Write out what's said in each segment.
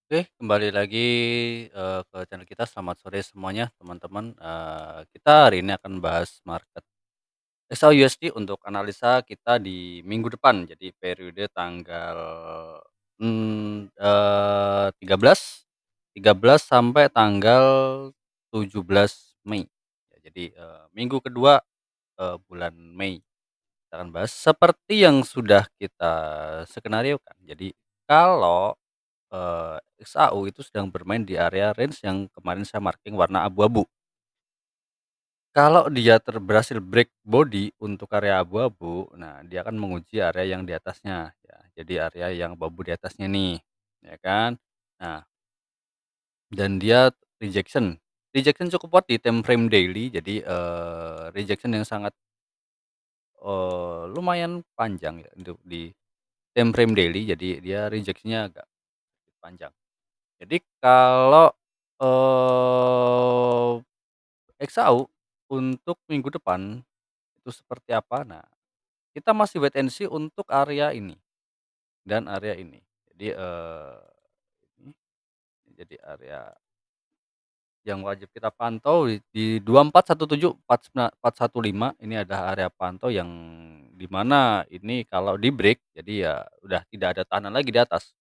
Oke, kembali lagi, ke channel kita. Selamat sore semuanya, teman-teman. Kita hari ini akan bahas market XAU-USD untuk analisa kita di minggu depan. Jadi periode tanggal, 13 sampai tanggal 17 Mei. Ya, jadi, minggu kedua, bulan Mei. Kita akan bahas seperti yang sudah kita skenariokan. Jadi kalau XAU itu sedang bermain di area range yang kemarin saya marking warna abu-abu. Kalau dia berhasil break body untuk area abu-abu, nah dia akan menguji area yang di atasnya ya. Jadi area yang abu-abu di atasnya nih, ya kan. Nah, dan dia rejection. Rejection cukup kuat di time frame daily, jadi, rejection yang sangat, lumayan panjang ya untuk di time frame daily, jadi dia rejection-nya agak panjang. Jadi kalau, XAU untuk minggu depan itu seperti apa? Nah, kita masih wait and see untuk area ini dan area ini. Jadi, ini jadi area yang wajib kita pantau di 2417, 4115 ini adalah area pantau yang di mana ini kalau di-break jadi ya udah tidak ada tahanan lagi di atas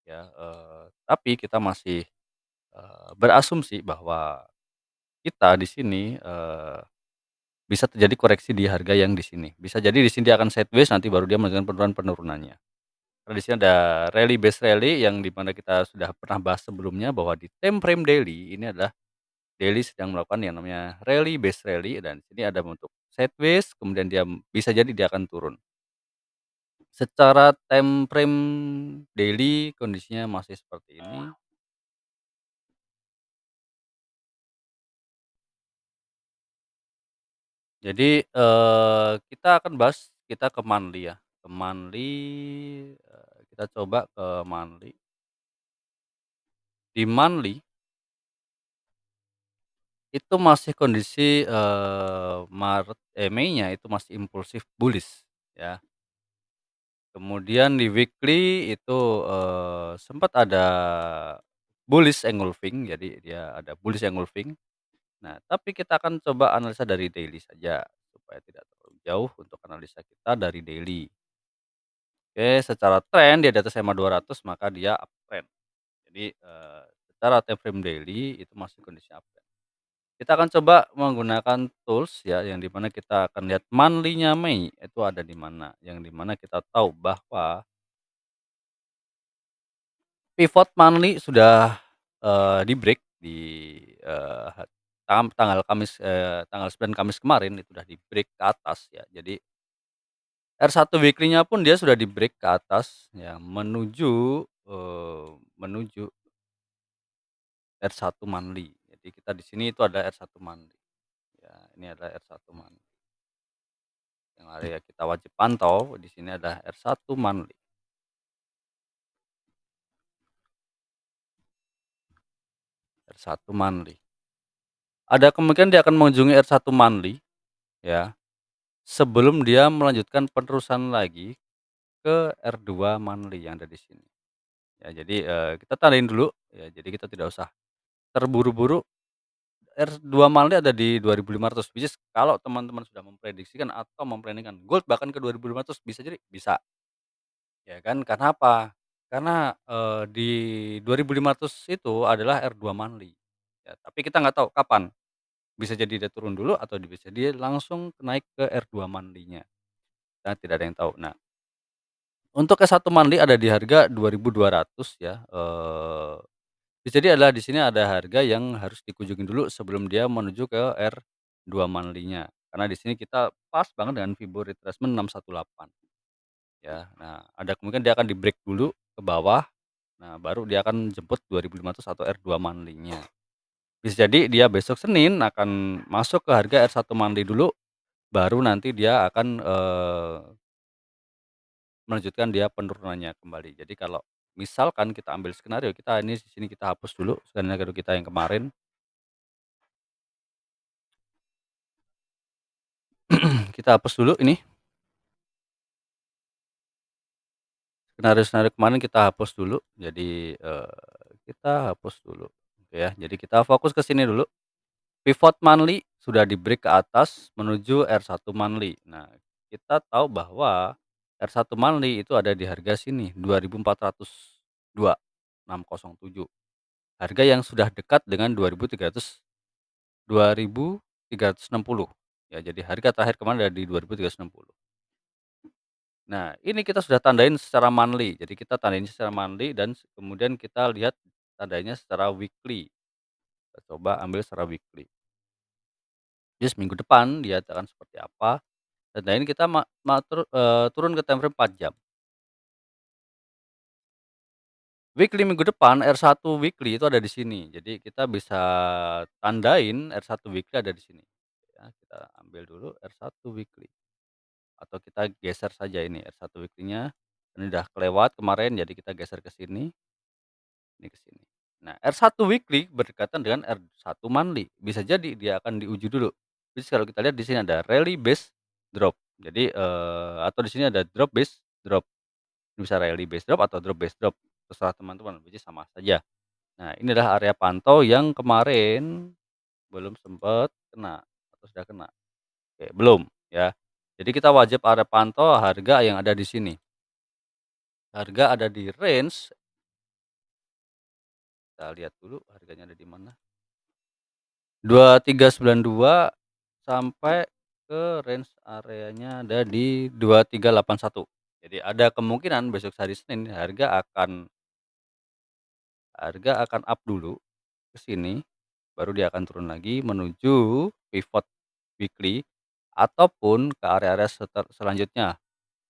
ya, tapi kita masih, berasumsi bahwa kita di sini, bisa terjadi koreksi di harga yang di sini. Bisa jadi di sini dia akan sideways nanti baru dia melakukan penurunannya. Karena di sini ada rally based rally yang di mana kita sudah pernah bahas sebelumnya bahwa di time frame daily ini adalah daily sedang melakukan yang namanya rally based rally dan di sini ada bentuk sideways kemudian dia bisa jadi dia akan turun. Secara time frame daily kondisinya masih seperti ini. Jadi, kita akan bahas kita ke monthly ya, ke monthly, kita coba ke monthly. Di monthly, itu masih kondisi, Mei-nya itu masih impulsif bullish ya. Kemudian di weekly itu, sempat ada bullish engulfing, jadi dia ada bullish engulfing. Nah, tapi kita akan coba analisa dari daily saja, supaya tidak terlalu jauh untuk analisa kita dari daily. Oke, secara tren dia di atas EMA 200 maka dia uptrend. Jadi, secara time frame daily itu masih kondisi uptrend. Kita akan coba menggunakan tools ya, yang di mana kita akan lihat monthly-nya Mei itu ada di mana, yang di mana kita tahu bahwa pivot monthly sudah, di-break di, eee, ha tanggal Kamis, tanggal 9 Kamis kemarin itu sudah di-break ke atas ya. Jadi R1 weekly-nya pun dia sudah di-break ke atas ya menuju, menuju R1 monthly. Jadi kita di sini itu ada R1 monthly. Ya, ini adalah R1 monthly. Yang area kita wajib pantau di sini adalah R1 monthly, R1 monthly. Ada kemungkinan dia akan mengunjungi R1 monthly ya, sebelum dia melanjutkan penerusan lagi ke R2 monthly yang ada di sini. Ya jadi, kita tandain dulu ya, jadi kita tidak usah terburu-buru. R2 monthly ada di 2.500, which is kalau teman-teman sudah memprediksikan atau memplanningkan gold bahkan ke 2.500 bisa jadi bisa, ya kan. Karena apa? Karena, di 2.500 itu adalah R2 monthly, ya tapi kita nggak tahu kapan, bisa jadi dia turun dulu atau bisa dia langsung naik ke R2 monthly-nya, kita tidak ada yang tahu. Nah, untuk S1 monthly ada di harga 2.200 ya, bisa jadi adalah di sini ada harga yang harus dikunjungi dulu sebelum dia menuju ke R2 monthly-nya. Karena di sini kita pas banget dengan Fibo retracement 618 ya. Nah, ada kemungkinan dia akan di-break dulu ke bawah. Nah, baru dia akan jemput 2.500 atau R2 monthly-nya. Bisa jadi dia besok Senin akan masuk ke harga R1 monthly dulu, baru nanti dia akan, melanjutkan dia penurunannya kembali. Jadi kalau misalkan kita ambil skenario kita ini di sini kita hapus dulu skenario kita yang kemarin, kita hapus dulu ini, skenario-skenario kemarin kita hapus dulu. Jadi, kita hapus dulu, oke ya. Jadi kita fokus ke sini dulu, pivot monthly sudah di-break ke atas menuju R1 monthly. Nah, kita tahu bahwa R1 monthly itu ada di harga sini, 2402,607. Harga yang sudah dekat dengan 2360. Ya, jadi harga terakhir kemarin ada di 2360. Nah, ini kita sudah tandain secara monthly. Jadi kita tandain secara monthly dan kemudian kita lihat tandanya secara weekly. Kita coba ambil secara weekly. Jadi seminggu depan dia akan seperti apa, tandain kita turun ke time frame 4 jam. Weekly minggu depan R1 weekly itu ada di sini. Jadi kita bisa tandain R1 weekly ada di sini. Ya, kita ambil dulu R1 weekly atau kita geser saja ini R1 weekly-nya. Ini udah kelewat kemarin jadi kita geser ke sini, ini ke sini. Nah, R1 weekly berdekatan dengan R1 monthly. Bisa jadi dia akan diuji dulu. Terus kalau kita lihat di sini ada rally base drop. Jadi, atau di sini ada drop base drop. Bisa rally base drop atau drop base drop, terserah teman-teman, which is sama saja. Nah, ini adalah area pantau yang kemarin belum sempat kena atau sudah kena. Oke, belum ya. Jadi kita wajib area pantau harga yang ada di sini. Harga ada di range, kita lihat dulu harganya ada di mana. 2392 sampai ke range areanya ada di 2381. Jadi ada kemungkinan besok hari Senin harga akan up dulu ke sini, baru dia akan turun lagi menuju pivot weekly ataupun ke area-area selanjutnya,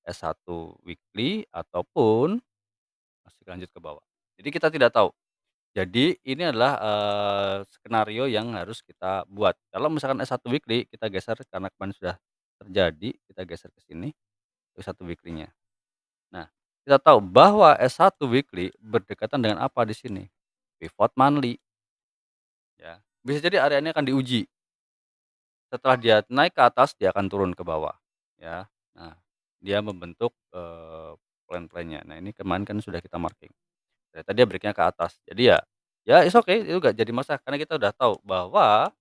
S1 weekly ataupun masih lanjut ke bawah. Jadi kita tidak tahu. Jadi ini adalah, skenario yang harus kita buat. Kalau misalkan S1 weekly kita geser karena kemarin sudah terjadi, kita geser ke sini, ke S1 weekly-nya. Nah, kita tahu bahwa S1 weekly berdekatan dengan apa di sini? Pivot monthly, ya. Bisa jadi area ini akan diuji. Setelah dia naik ke atas, dia akan turun ke bawah, ya. Nah, dia membentuk, plan-plan-nya. Nah, ini kemarin kan sudah kita marking. Ternyata dia break-nya ke atas. Jadi ya it's okay, itu nggak jadi masalah karena kita udah tahu bahwa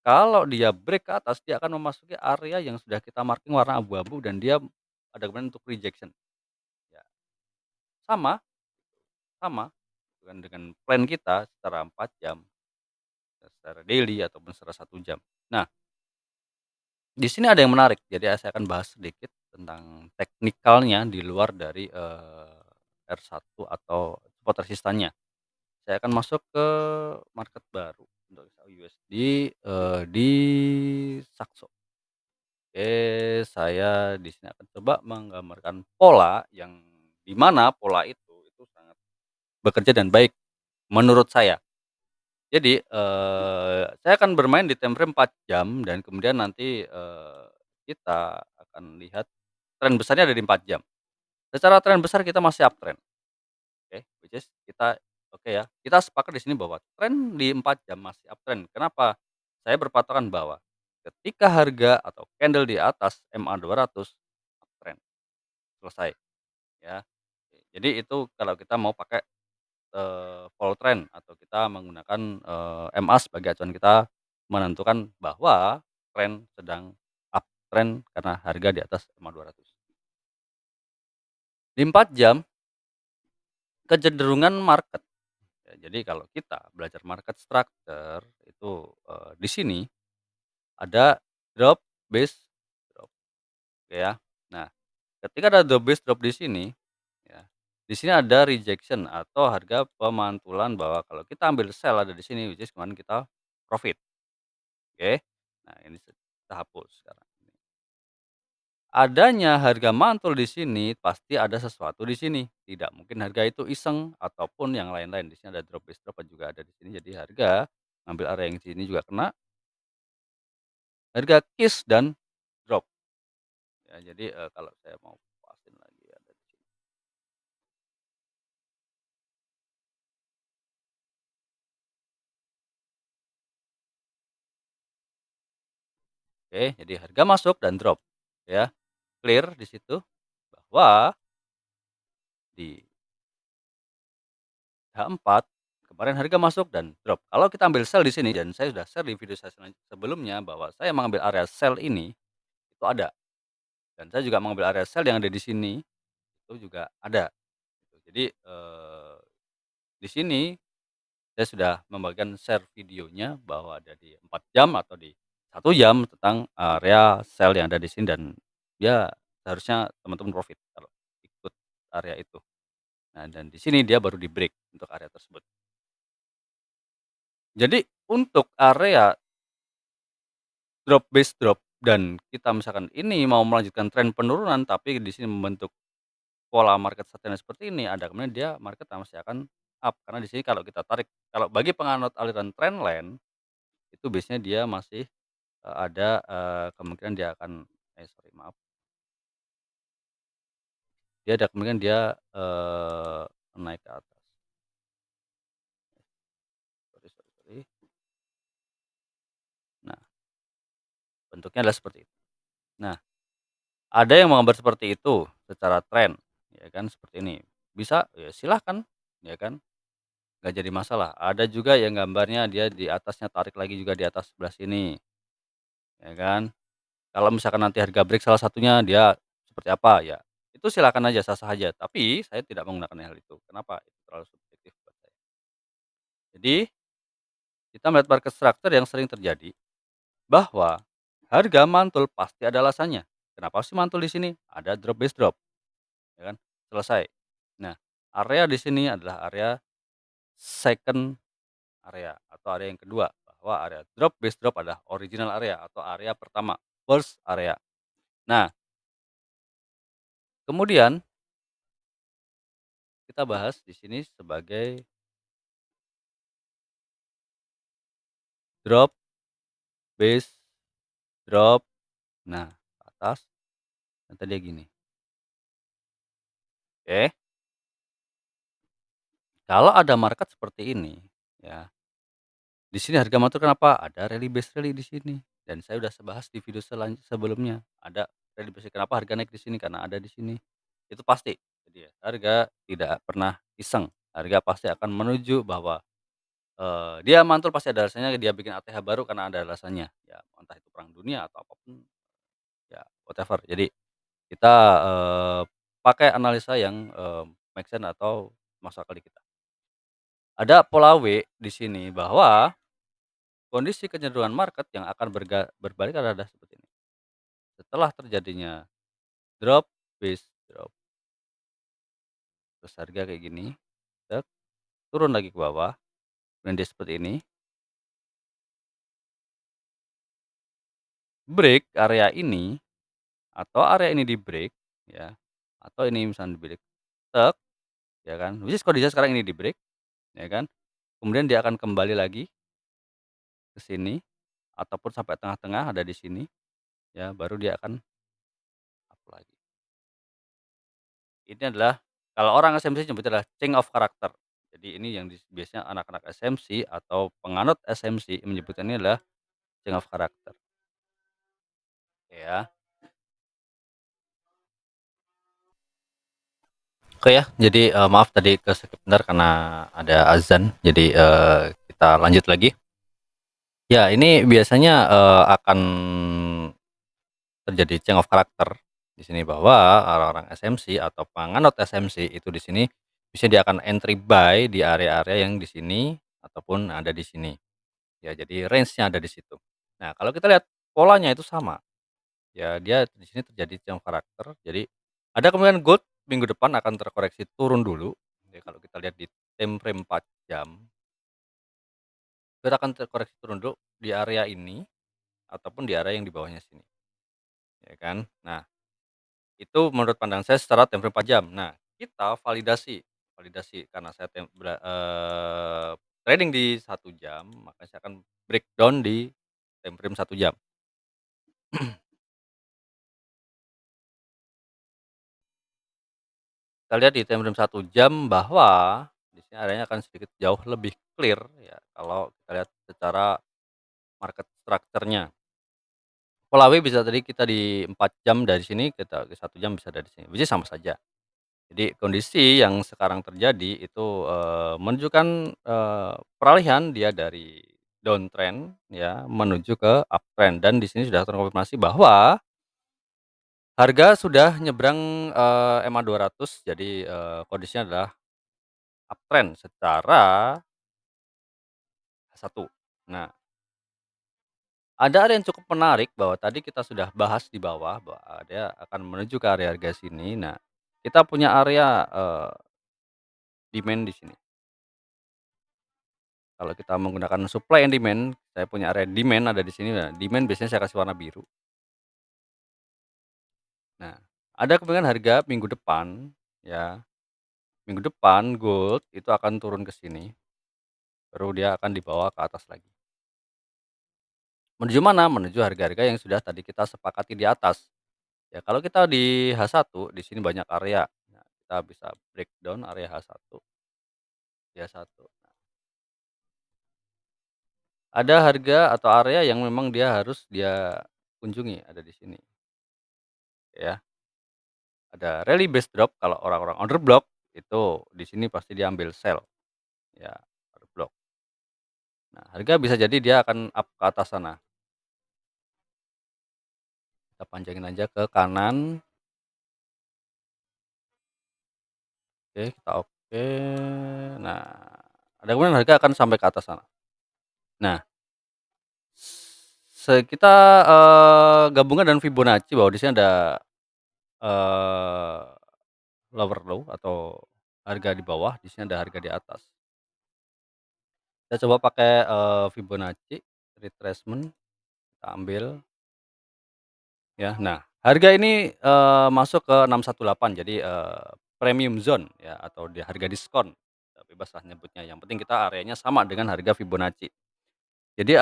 kalau dia break ke atas, dia akan memasuki area yang sudah kita marking warna abu-abu dan dia ada kemungkinan untuk rejection. Ya, sama sama dengan plan kita secara 4 jam, secara daily ataupun secara 1 jam. Nah, di sini ada yang menarik, jadi saya akan bahas sedikit tentang teknikalnya di luar dari, R1 atau support resistannya. Saya akan masuk ke market baru untuk USD, di Saxo. Oke, saya di sini akan coba menggambarkan pola yang di mana pola itu sangat bekerja dan baik menurut saya. Jadi, saya akan bermain di time frame 4 jam dan kemudian nanti, kita akan lihat tren besarnya ada di 4 jam. Secara tren besar kita masih uptrend, oke, which is kita oke ya, kita sepakat di sini bahwa tren di 4 jam masih uptrend. Kenapa? Saya berpatokan bahwa ketika harga atau candle di atas MA 200 uptrend, selesai ya. Jadi itu kalau kita mau pakai, follow trend atau kita menggunakan, MA sebagai acuan kita menentukan bahwa tren sedang uptrend karena harga di atas MA 200. Di 4 jam kecenderungan market. Ya, jadi kalau kita belajar market structure itu, di sini ada drop, base, drop, oke ya. Nah, ketika ada drop, base, drop di sini, ya, di sini ada rejection atau harga pemantulan bahwa kalau kita ambil sell ada di sini, which is kemarin kita profit, oke. Nah, ini kita hapus sekarang. Adanya harga mantul di sini, pasti ada sesuatu di sini. Tidak mungkin harga itu iseng ataupun yang lain-lain. Di sini ada drop base drop juga ada di sini. Jadi harga ngambil area yang sini juga kena, harga kiss dan drop. Ya, jadi, kalau saya mau pasin lagi ada di sini. Oke, jadi harga masuk dan drop, ya. Clear di situ bahwa di H4 kemarin harga masuk dan drop. Kalau kita ambil sell di sini dan saya sudah share di video saya sebelumnya bahwa saya mengambil area sell ini, itu ada, dan saya juga mengambil area sell yang ada di sini, itu juga ada, gitu. Jadi, di sini saya sudah membagikan share videonya bahwa ada di 4 jam atau di 1 jam tentang area sell yang ada di sini dan ya seharusnya teman-teman profit kalau ikut area itu. Nah dan di sini dia baru di-break untuk area tersebut. Jadi untuk area drop base drop dan kita misalkan ini mau melanjutkan tren penurunan tapi di sini membentuk pola market statement seperti ini, ada kemungkinan dia market masih akan up karena di sini kalau kita tarik kalau bagi penganut aliran trendline itu biasanya dia masih, ada, kemungkinan dia akan sorry maaf, dia ada kemungkinan dia, naik ke atas. Sorry. Nah, bentuknya adalah seperti itu. Nah, ada yang menggambar seperti itu secara tren, ya kan, seperti ini. Bisa, ya silahkan, ya kan, nggak jadi masalah. Ada juga yang gambarnya dia di atasnya tarik lagi juga di atas sebelah sini, ya kan. Kalau misalkan nanti harga break salah satunya dia seperti apa, ya itu silakan aja, sah-sah aja. Tapi saya tidak menggunakan hal itu. Kenapa? Itu terlalu subjektif buat saya. Jadi, kita melihat market structure yang sering terjadi bahwa harga mantul pasti ada alasannya. Kenapa sih mantul di sini? Ada drop base drop, ya kan? Selesai. Nah, area di sini adalah area second area atau area yang kedua, bahwa area drop base drop adalah original area atau area pertama, first area. Nah, kemudian kita bahas di sini sebagai drop base drop. Nah, ke atas, dan tadi gini, oke. Kalau ada market seperti ini, ya, di sini harga mantul kenapa? Ada rally base rally di sini, dan saya udah bahas di video sebelumnya, ada rally base kenapa harga naik di sini, karena ada di sini. Itu pasti. Jadi ya, harga tidak pernah iseng, harga pasti akan menuju bahwa, dia mantul pasti ada alasannya, dia bikin ATH baru karena ada alasannya. Ya, entah itu perang dunia atau apapun, ya whatever. Jadi kita, pakai analisa yang, make sense atau masuk akal di kita. Ada pola W di sini bahwa kondisi kecenderungan market yang akan berbalik adalah seperti ini. Setelah terjadinya drop, base drop, terus harga kayak gini, tek, turun lagi ke bawah, kemudian dia seperti ini, break area ini atau area ini di break, ya, atau ini misalnya di break, tek, ya kan, which is kondisinya sekarang ini di break, ya kan, kemudian dia akan kembali lagi ke sini ataupun sampai tengah-tengah ada di sini, ya, baru dia akan up lagi. Ini adalah kalau orang SMC nyebutnya adalah change of character. Jadi ini yang biasanya anak-anak SMC atau penganut SMC menyebutnya ini adalah change of character, ya. Oke ya, jadi, maaf tadi ke-skip bentar karena ada azan, jadi, kita lanjut lagi. Ya ini biasanya, akan terjadi change of character di sini bahwa orang-orang SMC atau penganut SMC itu di sini, bisa dia akan entry buy di area-area yang di sini ataupun ada di sini. Ya jadi range-nya ada di situ. Nah kalau kita lihat polanya itu sama, ya dia di sini terjadi jam karakter, jadi ada kemungkinan gold minggu depan akan terkoreksi turun dulu, ya kalau kita lihat di time frame 4 jam, itu akan terkoreksi turun dulu di area ini ataupun di area yang di bawahnya sini, ya kan. Nah itu menurut pandang saya secara time frame 4 jam. Nah kita validasi validasi karena saya trading di 1 jam, maka saya akan breakdown di time frame 1 jam. Kita lihat di time frame 1 jam bahwa di sini areanya akan sedikit jauh lebih clear ya kalau kita lihat secara market structure-nya. Pola W bisa tadi kita di 4 jam dari sini, kita di 1 jam bisa dari sini, which is sama saja. Jadi kondisi yang sekarang terjadi itu, menunjukkan, peralihan dia dari downtrend ya menuju ke uptrend dan di sini sudah terkonfirmasi bahwa harga sudah nyebrang, EMA 200 jadi, kondisinya adalah uptrend secara H1. Nah, ada yang cukup menarik bahwa tadi kita sudah bahas di bawah bahwa dia akan menuju ke area harga sini. Nah, kita punya area, demand di sini. Kalau kita menggunakan supply and demand, saya punya area demand ada di sini. Nah, demand biasanya saya kasih warna biru. Nah, ada kemungkinan harga minggu depan ya, minggu depan gold itu akan turun ke sini, baru dia akan dibawa ke atas lagi. Menuju mana? Menuju harga-harga yang sudah tadi kita sepakati di atas. Ya kalau kita di H1 di sini banyak area. Nah, kita bisa breakdown area H1, di H1. Ada harga atau area yang memang dia harus dia kunjungi, ada di sini, ya. Ada rally base drop kalau orang-orang order block, itu di sini pasti dia ambil sell, ya, order block. Nah, harga bisa jadi dia akan up ke atas sana. Kita panjangin aja ke kanan, oke, kita oke. Nah, ada kemungkinan harga akan sampai ke atas sana. Nah, kita, gabungan dengan Fibonacci bahwa di sini ada, eee, lower low atau harga di bawah, di sini ada harga di atas. Kita coba pakai, Fibonacci retracement, kita ambil ya. Nah, harga ini, masuk ke 618 jadi, premium zone ya atau di harga diskon, bebaslah nyebutnya, yang penting kita areanya sama dengan harga Fibonacci. Jadi,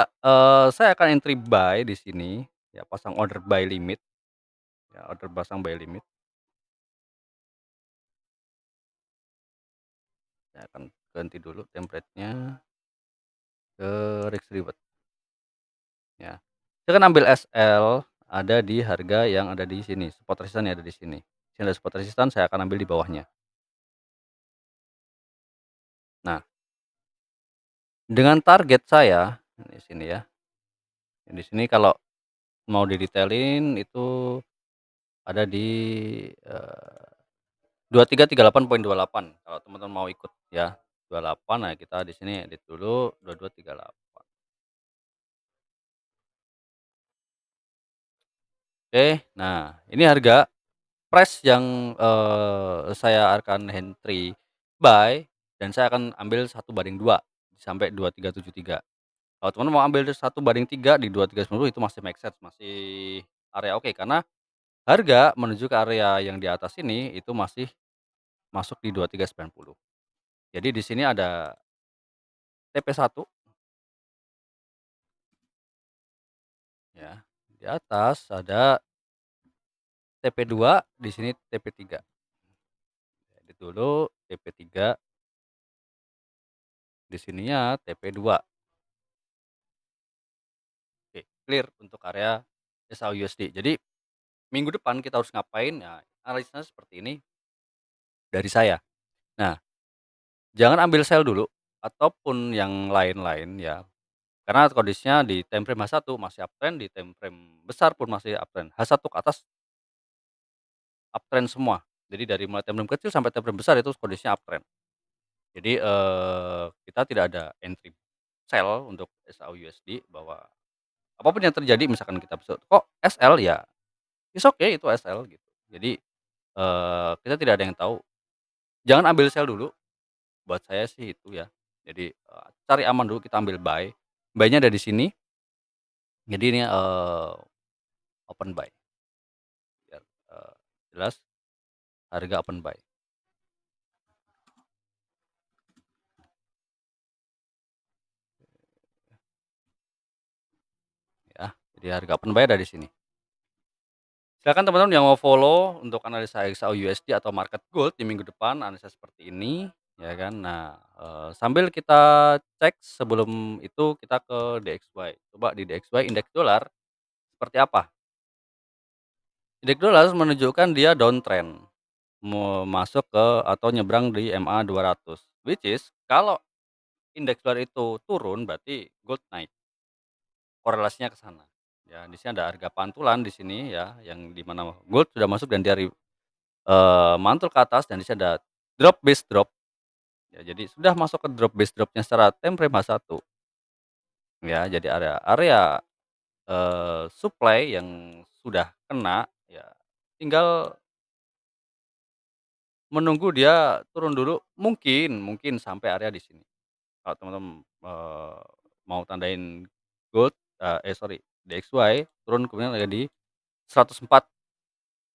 saya akan entry buy di sini, ya pasang order buy limit, ya order pasang buy limit, saya akan ganti dulu template-nya ke risk reward, ya. Saya akan ambil SL ada di harga yang ada di sini, support resistance ada di sini. Sini ada support resistance saya akan ambil di bawahnya. Nah, dengan target saya, di sini ya, di sini kalau mau didetailin itu ada di, 2338,28 kalau teman-teman mau ikut ya, 28 nah kita di sini edit dulu 2238. Oke, nah ini harga price yang, saya akan entry buy dan saya akan ambil 1/2 sampai 2373. Kalau teman mau ambil 1/3 di 2390 itu masih make sense, masih area oke karena harga menuju ke area yang di atas ini itu masih masuk di 2390. Jadi di sini ada TP1 ya, di atas ada TP2, di sini TP3. Edit dulu TP3, di sininya TP2. Oke, clear untuk area SAUUSD. Jadi minggu depan kita harus ngapain, ya analisanya seperti ini dari saya. Nah, jangan ambil sell dulu ataupun yang lain-lain ya, karena kondisinya di time frame H1 masih uptrend, di time frame besar pun masih uptrend. H1 ke atas uptrend semua. Jadi dari mulai time frame kecil sampai time frame besar itu kondisinya uptrend. Jadi, kita tidak ada entry sell untuk SAUUSD bahwa apapun yang terjadi misalkan kita besok, kok SL ya, it's okay itu SL gitu. Jadi, kita tidak ada yang tahu. Jangan ambil sell dulu, buat saya sih itu ya. Jadi, cari aman dulu kita ambil buy, buy-nya ada di sini, jadi ini, open buy biar, jelas harga open buy ya. Jadi harga open buy ada di sini. Silakan teman-teman yang mau follow untuk analisa XAU USD atau market gold di minggu depan, analisa seperti ini, ya kan. Nah, sambil kita cek sebelum itu kita ke DXY. Coba di DXY indeks dolar seperti apa? Indeks dolar menunjukkan dia downtrend. masuk ke atau nyebrang di MA 200, which is kalau indeks dolar itu turun berarti gold naik, korelasinya ke sana. Ya, di sini ada harga pantulan di sini ya, yang di mana gold sudah masuk dan dia mantul ke atas dan di sini ada drop base drop, ya jadi sudah masuk ke drop base drop-nya secara time frame H1 ya, jadi area, supply yang sudah kena, ya tinggal menunggu dia turun dulu, mungkin mungkin sampai area di sini. Kalau teman-teman, mau tandain gold, sorry, DXY turun kemudian ada di 104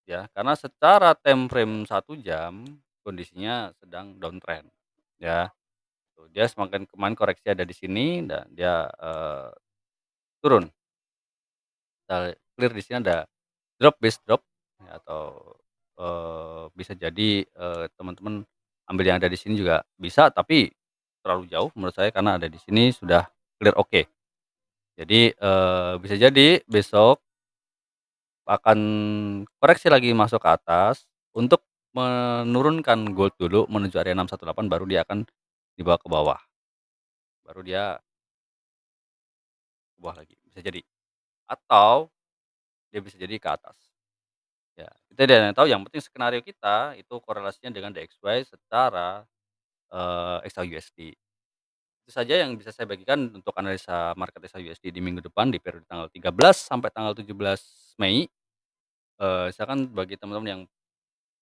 ya, karena secara time frame 1 jam kondisinya sedang downtrend ya. Tuh, dia semakin kemarin koreksi ada di sini dan dia, turun. Clear di sini ada drop base drop ya atau, bisa jadi, teman-teman ambil yang ada di sini juga bisa, tapi terlalu jauh menurut saya karena ada di sini sudah clear oke. Jadi, bisa jadi besok akan koreksi lagi masuk ke atas untuk menurunkan gold dulu menuju area 618 baru dia akan dibawa ke bawah, baru dia ke bawah lagi, bisa jadi. Atau dia bisa jadi ke atas. Ya, kita tidak ada yang tahu, yang penting skenario kita itu korelasinya dengan DXY secara, XAUSD. Itu saja yang bisa saya bagikan untuk analisa market XAUSD di minggu depan di periode tanggal 13 sampai tanggal 17 Mei. Silakan bagi teman-teman yang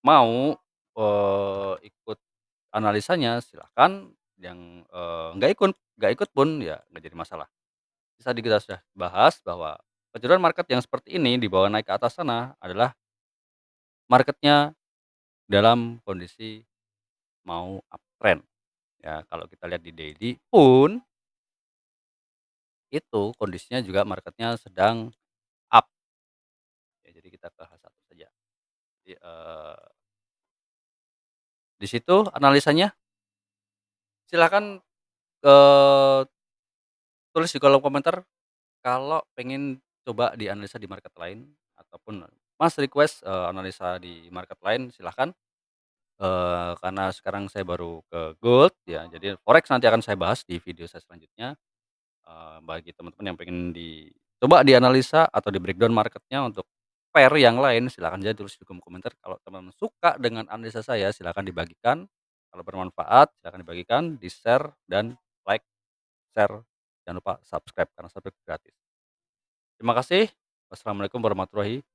mau, ikut analisanya silahkan, yang, nggak ikut pun ya nggak jadi masalah. Tadi kita sudah bahas bahwa kejuaraan market yang seperti ini dibawa naik ke atas sana adalah marketnya dalam kondisi mau uptrend, ya kalau kita lihat di daily pun, itu kondisinya juga marketnya sedang up, ya jadi kita ke H1 saja. Jadi, di situ analisanya silakan, eee, tulis di kolom komentar kalau pengen coba dianalisa di market lain ataupun Mas request, analisa di market lain silahkan, karena sekarang saya baru ke gold ya, jadi forex nanti akan saya bahas di video saya selanjutnya. Bagi teman-teman yang pengen coba dianalisa atau di-breakdown marketnya untuk pair yang lain silahkan aja tulis di kolom komentar. Kalau teman-teman suka dengan analisa saya silahkan dibagikan, kalau bermanfaat silahkan dibagikan, di-share, dan like, share, jangan lupa subscribe karena subscribe gratis. Terima kasih. Wassalamualaikum warahmatullahi